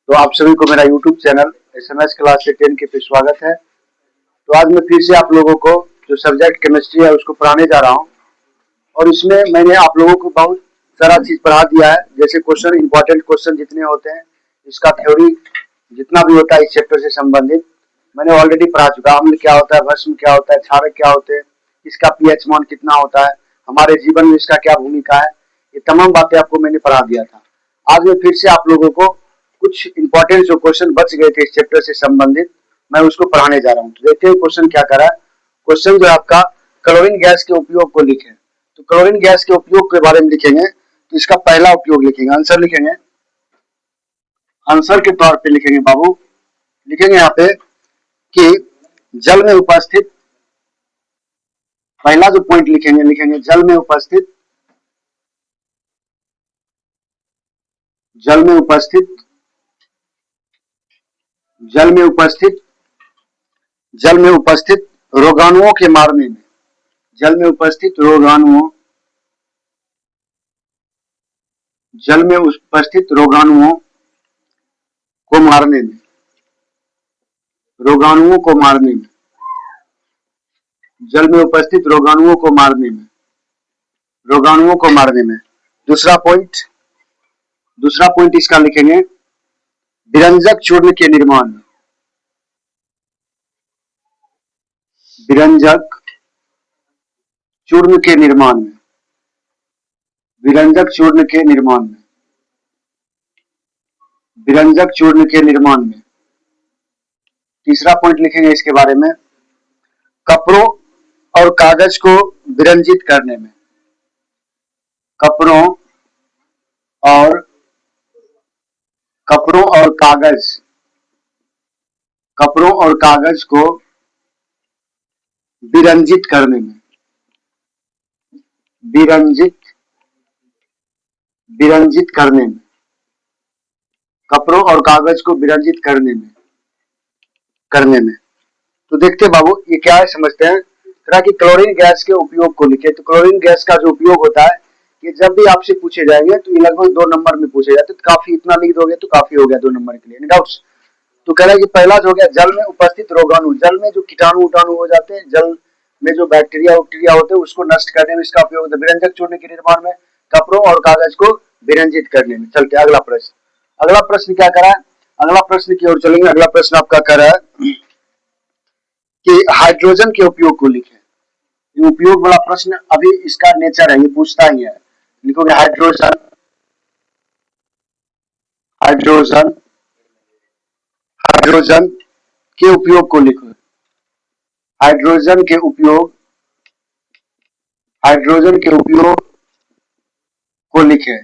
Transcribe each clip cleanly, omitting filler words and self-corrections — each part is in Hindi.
तो आप सभी को मेरा यूट्यूब चैनल SMS क्लास से 10 के पे स्वागत है। तो आज मैं फिर से आप लोगों को जो सब्जेक्ट केमिस्ट्री है उसको पढ़ाने जा रहा हूँ और इसमें मैंने आप लोगों को बहुत सारा चीज पढ़ा दिया है। जैसे क्वेश्चन, इंपॉर्टेंट क्वेश्चन जितने होते हैं, इसका थ्योरी जितना भी होता है इस चैप्टर से संबंधित मैंने ऑलरेडी पढ़ा चुका। अम्ल क्या होता है, भस्म क्या होता है, क्षारक क्या होते हैं, इसका pH मान कितना होता है, हमारे जीवन में इसका क्या भूमिका है, ये तमाम बातें आपको मैंने पढ़ा दिया था। आज मैं फिर से आप लोगों को कुछ इंपॉर्टेंट जो क्वेश्चन बच गए थे इस चैप्टर से संबंधित मैं उसको पढ़ाने जा रहा हूँ। तो देखते हैं क्वेश्चन क्या करा है। क्वेश्चन जो आपका क्लोरीन गैस के उपयोग को लिखें। तो क्लोरीन गैस के उपयोग के बारे में लिखेंगे तो इसका पहला उपयोग लिखेंगे, आंसर लिखेंगे, आंसर के तौर पे लिखेंगे बाबू, लिखेंगे यहाँ पे कि जल में उपस्थित, पहला जो पॉइंट लिखेंगे लिखेंगे जल में उपस्थित, जल में उपस्थित, जल में उपस्थित, जल में उपस्थित रोगाणुओं के मारने में, जल में उपस्थित रोगाणुओं, जल में उपस्थित रोगाणुओं को मारने में, रोगाणुओं को मारने में, जल में उपस्थित रोगाणुओं को मारने में, रोगाणुओं को मारने में। दूसरा पॉइंट इसका लिखेंगे विरंजक चूर्ण के निर्माण में, विरंजक चूर्ण के निर्माण में, विरंजक चूर्ण के निर्माण में, विरंजक चूर्ण के निर्माण में। तीसरा पॉइंट लिखेंगे इसके बारे में कपड़ों और कागज को विरंजित करने में, कपड़ों और कागज, कपड़ों और कागज को विरंजित करने में, विरंजित करने में, कपड़ों और कागज को विरंजित करने में। तो देखते बाबू ये क्या है, समझते हैं। तरह की क्लोरीन गैस के उपयोग को लिखे। तो क्लोरीन गैस का जो उपयोग होता है कि जब भी आपसे पूछे जाएंगे तो ये लगभग 2 नंबर में पूछे जाते हैं। तो काफी इतना लिख दोगे तो काफी हो गया 2 नंबर के लिए, डाउट्स। तो कह रहा है कि पहला जो हो गया जल में उपस्थित रोगाणु, जल में जो कीटाणु उटाणु हो जाते हैं, जल में जो बैक्टीरिया होते हैं उसको नष्ट करने में इसका उपयोग होता है। विरंजक चूर्ण के निर्माण में, कपड़ों और कागज को विरंजित करने में। चलते अगला प्रश्न। अगला प्रश्न क्या करा है, अगला प्रश्न की ओर चलेंगे। अगला प्रश्न आपका कह रहा है कि हाइड्रोजन के उपयोग को लिखें। ये उपयोग वाला प्रश्न अभी इसका नेचर है, ये पूछता ही है। लिखोगे हाइड्रोजन, हाइड्रोजन, हाइड्रोजन के उपयोग को लिखो। हाइड्रोजन के उपयोग, हाइड्रोजन के उपयोग को लिखें,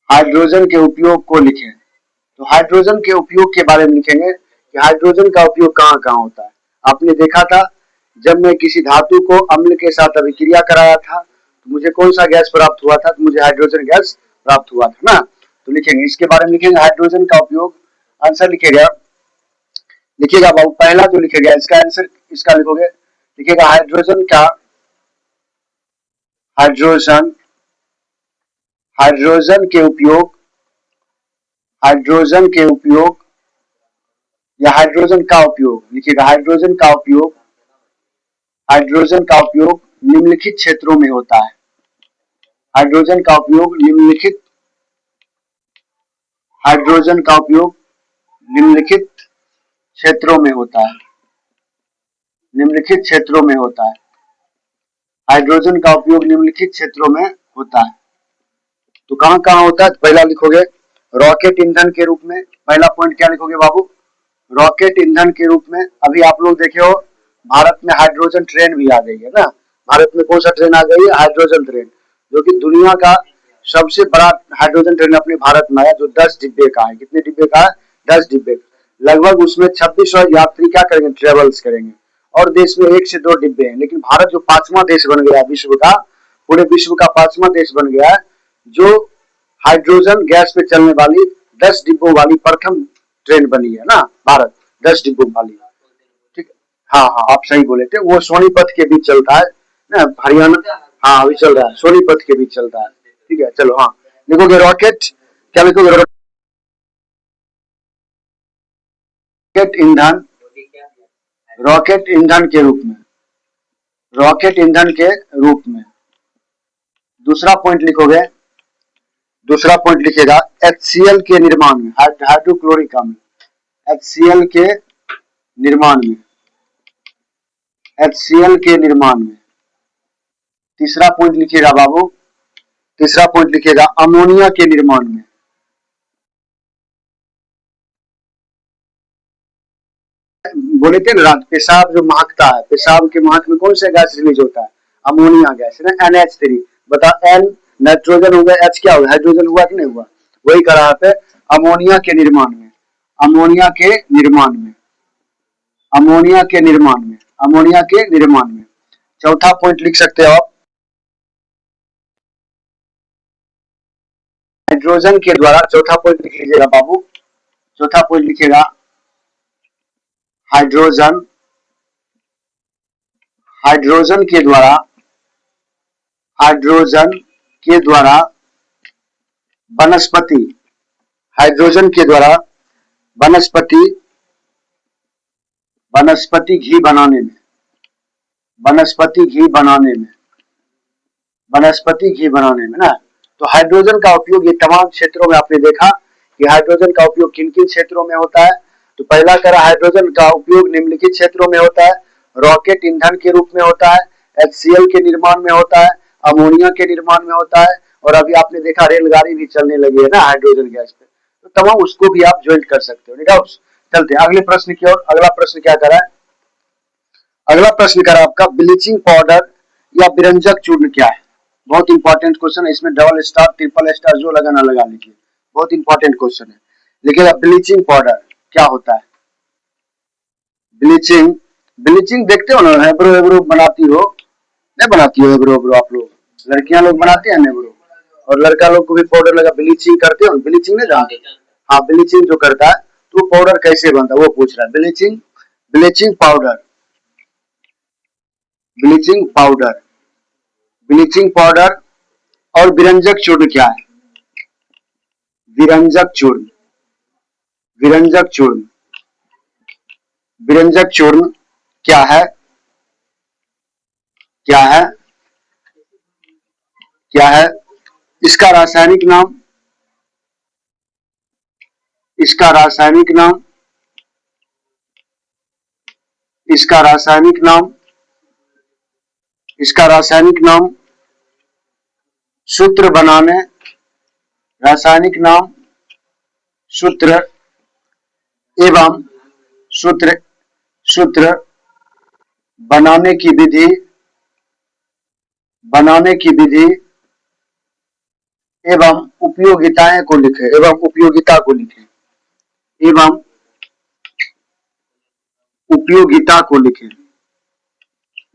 हाइड्रोजन के उपयोग को लिखें। तो हाइड्रोजन के उपयोग के बारे में लिखेंगे कि हाइड्रोजन का उपयोग कहाँ कहाँ होता है। आपने देखा था जब मैं किसी धातु को अम्ल के साथ अभिक्रिया कराया था तो मुझे कौन सा गैस प्राप्त हुआ था, तो मुझे हाइड्रोजन गैस प्राप्त हुआ था ना। तो लिखेंगे इसके बारे में, लिखेंगे हाइड्रोजन का उपयोग। आंसर लिखेगा, लिखिएगा बाबू, पहला जो लिखेगा इसका आंसर इसका लिखोगे, लिखिएगा हाइड्रोजन का, हाइड्रोजन, हाइड्रोजन के उपयोग, हाइड्रोजन के उपयोग या हाइड्रोजन का उपयोग, लिखिएगा हाइड्रोजन का उपयोग, हाइड्रोजन का उपयोग निम्नलिखित क्षेत्रों में होता है। हाइड्रोजन का उपयोग निम्नलिखित, हाइड्रोजन का उपयोग निम्नलिखित क्षेत्रों में होता है, निम्नलिखित क्षेत्रों में होता है। हाइड्रोजन का उपयोग निम्नलिखित क्षेत्रों में होता है। तो कहां कहां होता है, तो पहला लिखोगे रॉकेट ईंधन के रूप में। पहला पॉइंट क्या लिखोगे बाबू, रॉकेट ईंधन के रूप में। अभी आप लोग देखे हो भारत में हाइड्रोजन ट्रेन भी आ गई है ना। भारत में कौन सा ट्रेन आ गई है, हाइड्रोजन ट्रेन, जो कि दुनिया का सबसे बड़ा हाइड्रोजन ट्रेन अपने भारत में आया, जो 10 डिब्बे का है। कितने डिब्बे का है, 10 डिब्बे। लगभग उसमें 2600 यात्री क्या करेंगे, ट्रेवल्स करेंगे। और देश में 1 से 2 डिब्बे हैं, लेकिन भारत जो 5वां देश बन गया विश्व का, पूरे विश्व का 5वां देश बन गया है जो हाइड्रोजन गैस पे चलने वाली 10 डिब्बों वाली प्रथम ट्रेन बनी है ना भारत, 10 डिब्बों वाली। ठीक, हाँ हाँ आप सही बोले थे। वो सोनीपत के बीच चलता है ना, हरियाणा, हाँ अभी चल रहा है, सोनीपत के बीच चलता है। ठीक है चलो, हाँ लिखोगे रॉकेट, क्या लिखोगे, रॉकेट ईंधन, रॉकेट ईंधन के रूप में, रॉकेट ईंधन के रूप में। दूसरा पॉइंट लिखोगे, दूसरा पॉइंट लिखेगा HCl के निर्माण में, हाइड्रोक्लोरिक अम्ल, HCl के निर्माण में, HCl के निर्माण में। तीसरा पॉइंट लिखिएगा बाबू, तीसरा पॉइंट लिखिएगा अमोनिया के निर्माण में। बोले थे ना, पेशाब जो महकता है, पेशाब के महक में कौन सा गैस रिलीज होता है? अमोनिया गैस है ना, NH3। बता, N नाइट्रोजन हो गया, H क्या हुआ? हाइड्रोजन हुआ कि नहीं हुआ? वही कर रहा है अमोनिया के निर्माण में, अमोनिया के निर्माण में, अमोनिया के निर्माण में, अमोनिया के निर्माण में। चौथा पॉइंट लिख सकते हो आप, हाइड्रोजन के द्वारा। चौथा पॉइंट लिख लीजिएगा बाबू, चौथा पॉइंट लिखिएगा हाइड्रोजन, हाइड्रोजन के द्वारा, हाइड्रोजन के द्वारा वनस्पति, हाइड्रोजन के द्वारा वनस्पति, वनस्पति घी बनाने में, वनस्पति घी बनाने में, वनस्पति घी बनाने में ना। तो हाइड्रोजन का उपयोग ये तमाम क्षेत्रों में आपने देखा कि हाइड्रोजन का उपयोग किन किन क्षेत्रों में होता है। तो पहला करा, हाइड्रोजन का उपयोग निम्नलिखित क्षेत्रों में होता है। रॉकेट ईंधन के रूप में होता है, HCl के निर्माण में होता है, अमोनिया के निर्माण में होता है, और अभी आपने देखा रेलगाड़ी भी चलने लगी है ना हाइड्रोजन गैस पे। तो तमाम उसको भी आप ज्वाइन कर सकते हो। डाउट्स? चलते हैं अगले प्रश्न की ओर। अगला प्रश्न क्या करा है? अगला प्रश्न करा आपका, ब्लीचिंग पाउडर या विरंजक चूर्ण क्या है? बहुत इंपॉर्टेंट क्वेश्चन है, इसमें डबल स्टार ट्रिपल स्टार जो लगाना लगा लीजिए, बहुत इंपॉर्टेंट क्वेश्चन है। देखिएगा, ब्लीचिंग पाउडर क्या होता है? ब्लीचिंग, ब्लीचिंग देखते हो ना, हेब्रो हेब्रो बनाती हो, नहीं बनाती हो हेब्रो हेब्रो? आप लोग लड़कियां लोग बनाते हैं हेब्रो, और लड़का लोग को भी पाउडर लगा ब्लीचिंग करते हो। ब्लीचिंग नहीं जानते? हाँ, ब्लीचिंग जो करता है तो पाउडर कैसे बनता है वो पूछ रहा है। Bleaching, bleaching powder, bleaching powder, bleaching powder और विरंजक चूर्ण क्या है? विरंजक चूर्ण, विरंजक चूर्ण, विरंजक चूर्ण क्या है? क्या है? क्या है इसका रासायनिक नाम? इसका रासायनिक नाम, इसका रासायनिक नाम, इसका रासायनिक नाम, सूत्र बनाने, रासायनिक नाम, सूत्र एवं सूत्र, सूत्र बनाने की विधि, बनाने की विधि एवं उपयोगिताएं को लिखे, एवं उपयोगिता को लिखे, एवं उपयोगिता को लिखे,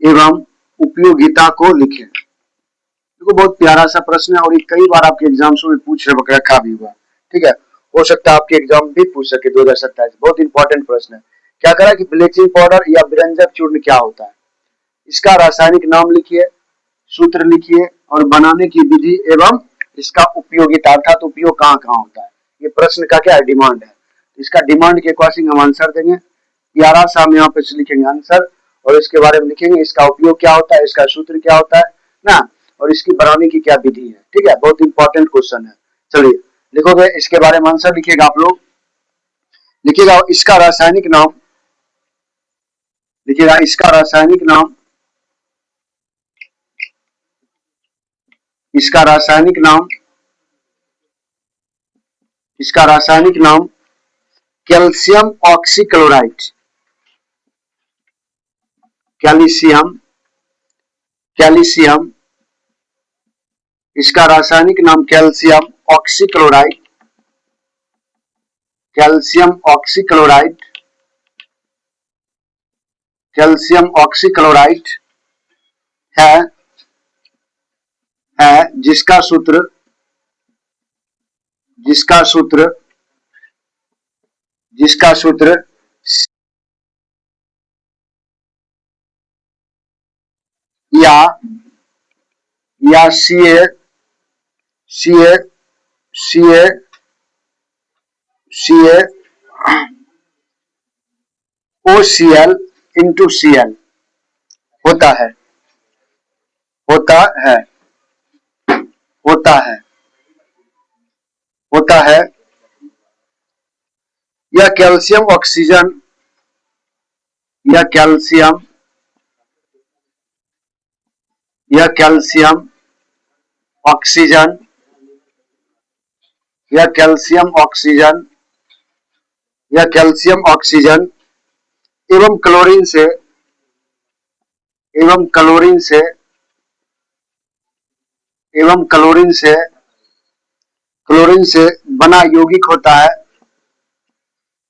एवं उपयोगिता को लिखे। देखो, बहुत प्यारा सा प्रश्न है और ये कई बार आपके एग्जाम्स में पूछ रखा भी हुआ। ठीक है, हो सकता है आपके एग्जाम भी पूछ सके 2027। बहुत इंपॉर्टेंट प्रश्न है। क्या करा कि ब्लीचिंग पाउडर या विरंजक चूर्ण क्या होता है? इसका रासायनिक नाम लिखिए, सूत्र लिखिए, और बनाने की विधि एवं इसका उपयोगिता, अर्थात उपयोग कहाँ कहाँ होता है। ये प्रश्न का क्या है? डिमांड है। इसका डिमांड के अकॉर्डिंग हम आंसर देंगे। प्यारा सा हम यहाँ पे लिखेंगे आंसर, और इसके बारे में लिखेंगे इसका उपयोग क्या होता है, इसका सूत्र क्या होता है ना, और इसकी बनाने की क्या विधि है। ठीक है, बहुत इंपॉर्टेंट क्वेश्चन है। चलिए लिखोगे, इसके बारे में आंसर लिखिएगा आप लोग। लिखिएगा इसका रासायनिक नाम, लिखिएगा इसका रासायनिक नाम, इसका रासायनिक नाम, इसका रासायनिक नाम कैल्शियम ऑक्सीक्लोराइड, कैल्शियम, कैल्शियम, इसका रासायनिक नाम calcium oxychloride, calcium oxychloride, calcium oxychloride है, है जिसका सूत्र, जिसका सूत्र, जिसका सूत्र या सी ए, सी ए, सी ए, सी ए OCl इंटू Cl होता है होता है होता है होता है। यह कैल्शियम ऑक्सीजन यह कैल्शियम यह कैल्शियम ऑक्सीजन यह कैल्शियम ऑक्सीजन यह कैल्शियम ऑक्सीजन एवं क्लोरीन से एवं क्लोरीन से एवं क्लोरीन से बना यौगिक होता है।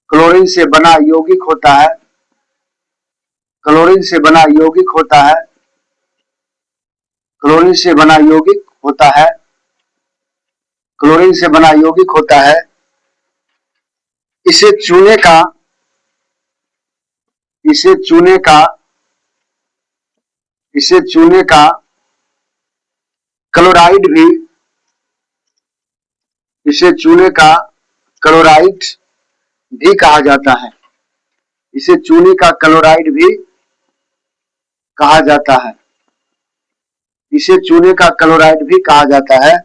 क्लोरीन से बना यौगिक होता है। क्लोरीन से बना यौगिक होता है। क्लोरीन से बना यौगिक होता है। क्लोरीन से बना यौगिक होता है। इसे चूने का इसे चूने का इसे चूने का क्लोराइड भी इसे चूने का क्लोराइड भी कहा जाता है। इसे चूने का क्लोराइड भी कहा जाता है। इसे चूने का क्लोराइड भी कहा जाता है।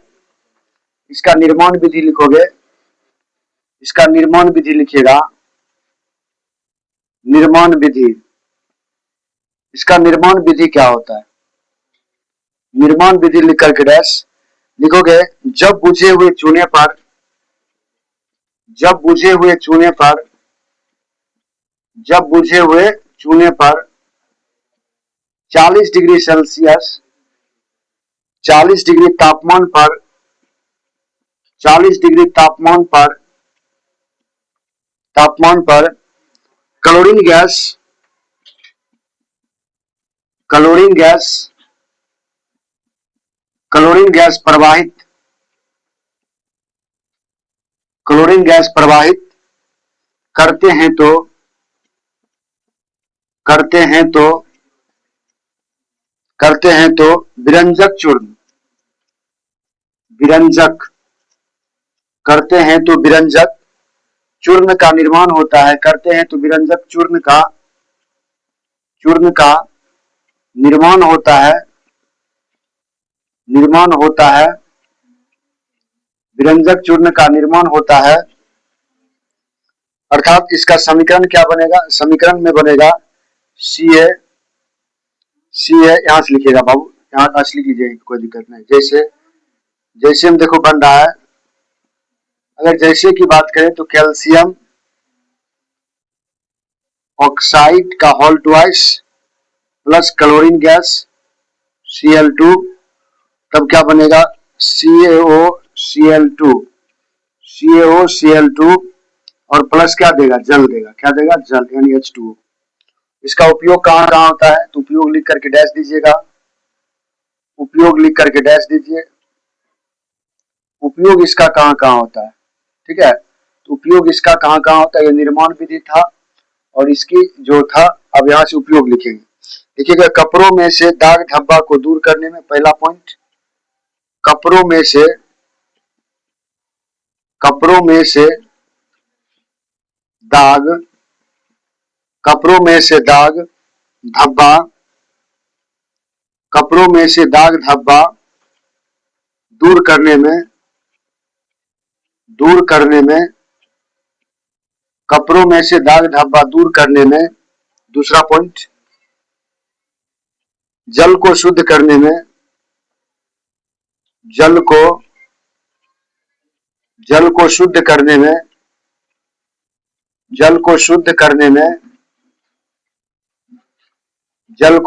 इसका निर्माण विधि लिखोगे। इसका निर्माण विधि लिखिएगा। निर्माण विधि। इसका निर्माण विधि क्या होता है? निर्माण विधि लिख करके डैश लिखोगे। जब बुझे हुए चूने पर जब बुझे हुए चूने पर जब बुझे हुए चूने पर 40 डिग्री सेल्सियस 40 डिग्री तापमान पर 40 डिग्री तापमान पर chlorine gas chlorine gas chlorine gas प्रवाहित क्लोरीन गैस प्रवाहित करते हैं तो विरंजक चूर्ण विरंजक करते हैं तो विरंजक चूर्ण का निर्माण होता है। करते हैं तो विरंजक चूर्ण का निर्माण होता है। निर्माण होता है। विरंजक चूर्ण का निर्माण होता है। अर्थात इसका समीकरण क्या बनेगा? समीकरण में बनेगा Ca यहां से लिखिएगा बाबू। यहां से लिख लीजिए, कोई दिक्कत नहीं। जैसे हम देखो बन रहा है। अगर जैसे की बात करें तो कैल्शियम ऑक्साइड का whole twice plus chlorine gas Cl2, तब क्या बनेगा? CaOCl2 और प्लस क्या देगा? जल देगा। क्या देगा? जल, यानी H2O। इसका उपयोग कहाँ कहाँ होता है? तो उपयोग लिख करके डैश दीजिएगा। उपयोग लिख करके डैश दीजिए। उपयोग इसका कहाँ कहाँ होता है? ठीक है, तो उपयोग इसका कहाँ कहाँ होता है? ये निर्माण विधि था और इसकी जो था, अब यहाँ से उपयोग लिखेंगे। देखिएगा, कपड़ों में से दाग धब्बा को दूर करने में पहला पॉइंट, कपड़ों में से दाग धब्बा दूर करने में कपड़ों में से दाग धब्बा दूर करने में दूसरा पॉइंट, जल को शुद्ध करने में जल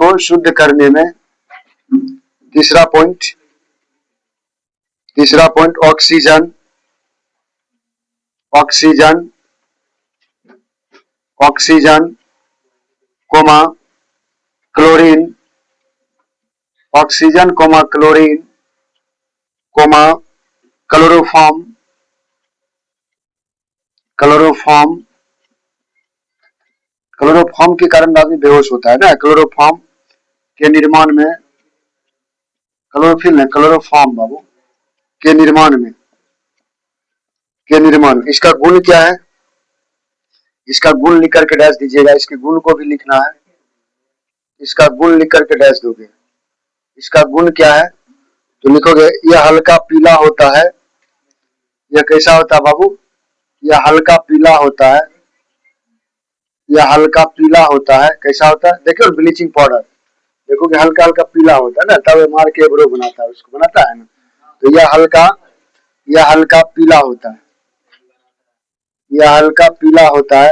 को शुद्ध करने में तीसरा point oxygen comma chlorine oxygen comma chlorine comma chloroform के कारण आदमी बेहोश होता है ना। क्लोरोफॉर्म के निर्माण में, क्लोरोफिल है, क्लोरोफॉर्म बाबू के निर्माण में इसका गुण क्या है? इसका गुण लिख करके डैश दीजिएगा, इसके गुण को भी लिखना है, इसका गुण लिख करके डैश दोगे। इसका गुण क्या है तो लिखोगे यह हल्का पीला होता है। यह कैसा होता है बाबू? यह हल्का पीला होता है, यह हल्का पीला होता है। कैसा होता है? देखो ब्लीचिंग पाउडर देखोगे हल्का हल्का पीला होता है ना, तब मार के एब्रो बनाता है, उसको बनाता है ना। तो यह हल्का पीला होता है, यह हल्का पीला होता है,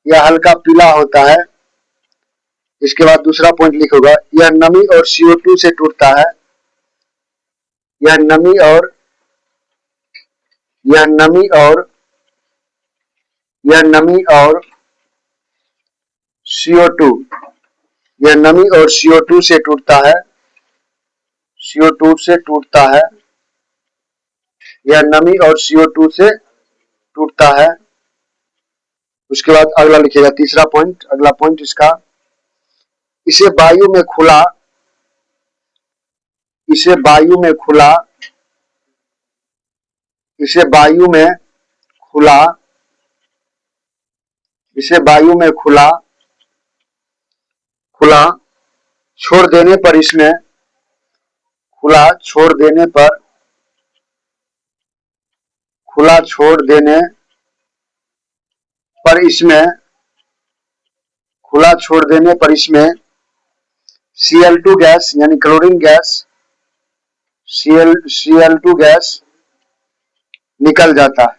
यह हल्का पीला होता है। इसके बाद दूसरा पॉइंट लिखोगा यह नमी और CO2 से टूटता है। यह नमी और CO2, यह नमी और CO2 से टूटता है, CO2 से टूटता है, यह नमी और CO2 से टूटता है। उसके बाद अगला लिखिएगा तीसरा पॉइंट, अगला पॉइंट इसका, इसे वायु में खुला, इसे वायु में खुला, इसे वायु में खुला, इसे वायु में खुला खुला छोड़ देने पर इसमें, खुला छोड़ देने पर, खुला छोड़ देने पर इसमें, खुला छोड़ देने पर इसमें Cl2 गैस यानी क्लोरीन गैस, Cl2 गैस निकल जाता है,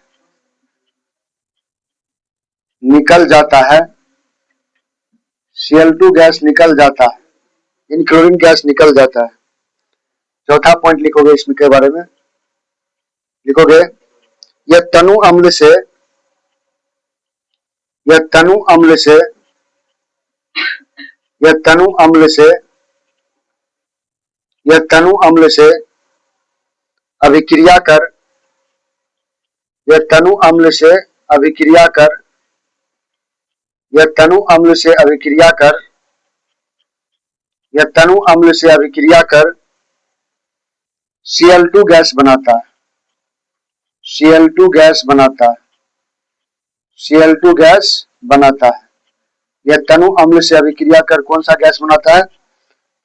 निकल जाता है, Cl2 गैस निकल जाता है, यानी क्लोरीन गैस निकल जाता है। चौथा पॉइंट लिखोगे इसमें के बारे में, लिखोगे यह तनु अम्ल से, यह तनु अम्ल से, यह तनु अम्ल से, यह तनु अम्ल से अभिक्रिया कर, यह तनु अम्ल से अभिक्रिया कर, यह तनु अम्ल से अभिक्रिया कर, यह तनु अम्ल से अभिक्रिया कर Cl2 गैस बनाता है, Cl2 गैस बनाता है, Cl2 गैस बनाता है। यह तनु अम्ल से अभिक्रिया कर कौन सा गैस बनाता है?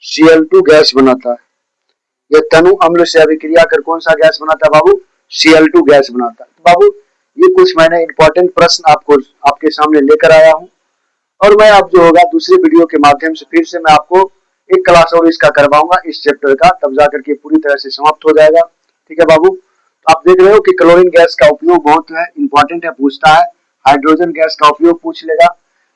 Cl2 गैस बनाता है। यह तनु अम्ल से अभिक्रिया कर कौन सा गैस बनाता है बाबू? Cl2 गैस बनाता है। बाबू ये कुछ मैंने इंपॉर्टेंट प्रश्न आपके सामने लेकर आया हूं, और मैं अब जो होगा दूसरे वीडियो के माध्यम से फिर से मैं आपको एक क्लास और इसका करवाऊंगा इस चैप्टर का, तब जाकर के पूरी तरह से समाप्त हो जाएगा। ठीक है बाबू, तो आप देख रहे हो कि क्लोरीन गैस का उपयोग बहुत है इंपॉर्टेंट है, पूछता है। हाइड्रोजन गैस का उपयोग पूछ लेगा।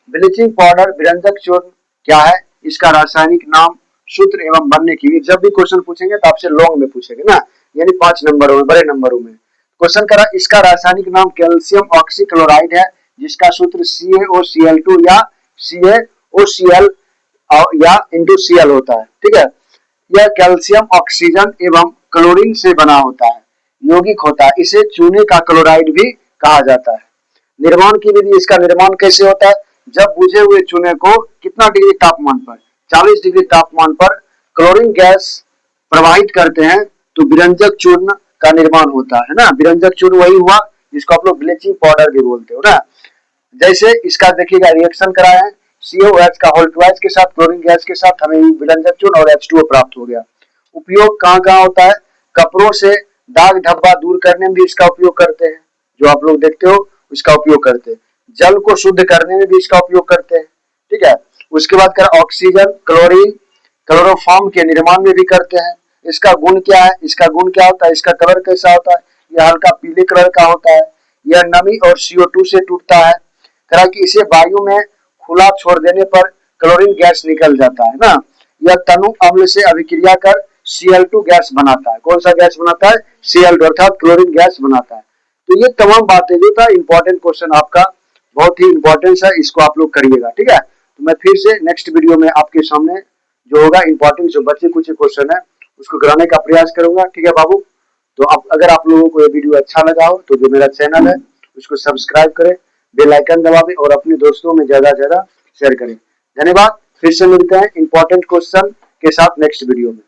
ब्लीचिंग पाउडर विरंजक चूर्ण क्या है? इसका रासायनिक नाम, सूत्र एवं बनने की। जब भी क्वेश्चन पूछेंगे तो आपसे लॉन्ग में पूछेंगे ना, यानी 5 नंबरों में, बड़े नंबरों में क्वेश्चन करा। इसका रासायनिक नाम कैल्शियम ऑक्सीक्लोराइड है, जिसका सूत्र CaOCl2 या CaOCl या Cl होता है। ठीक है, यह कैल्शियम ऑक्सीजन एवं क्लोरीन से बना होता है, यौगिक होता है। इसे चूने का क्लोराइड भी कहा जाता है। निर्माण की विधि, इसका निर्माण कैसे होता है? जब बुझे हुए चूने को कितना डिग्री तापमान पर, 40 डिग्री तापमान पर क्लोरीन गैस प्रवाहित करते हैं तो विरंजक चूर्ण का निर्माण होता है ना। विरंजक चूर्ण वही हुआ जिसको आप लोग ब्लीचिंग पाउडर भी बोलते हो ना। जैसे इसका देखिएगा रिएक्शन कराए हैं, COH का H2 के साथ क्लोरीन गैस के साथ हमें विरंजक चूर्ण और H2O प्राप्त हो गया। उपयोग कहाँ कहाँ होता है? कपड़ों से दाग धब्बा दूर करने में भी इसका उपयोग करते हैं, जो आप लोग देखते हो इसका उपयोग करते हैं। जल को शुद्ध करने में भी इसका उपयोग करते हैं। ठीक है, उसके बाद कर ऑक्सीजन, क्लोरीन, क्लोरोफॉर्म के निर्माण में भी करते हैं। इसका गुण क्या है? इसका गुण क्या होता है? इसका कलर कैसा होता है? यह हल्का पीले कलर का होता है। यह नमी और CO2 से टूटता है। कहा कि इसे वायु में खुला छोड़ देने पर क्लोरीन गैस निकल जाता है ना। यह तनु अम्ल से अभिक्रिया कर Cl2 गैस बनाता है। कौन सा गैस बनाता है? Cl2 अर्थात क्लोरीन गैस बनाता है। तो ये तमाम बातें जो था इंपॉर्टेंट क्वेश्चन आपका बहुत ही इंपॉर्टेंस है, इसको आप लोग करिएगा। ठीक है, तो मैं फिर से नेक्स्ट वीडियो में आपके सामने जो होगा इंपॉर्टेंट जो बचे कुछ क्वेश्चन है उसको कराने का प्रयास करूंगा। ठीक है बाबू, तो अगर आप लोगों को ये वीडियो अच्छा लगा हो तो जो मेरा चैनल है उसको सब्सक्राइब करें, बेल आइकन दबाएं और अपने दोस्तों में ज्यादा से ज्यादा शेयर करें। धन्यवाद। फिर से मिलते हैं इंपॉर्टेंट क्वेश्चन के साथ नेक्स्ट वीडियो में।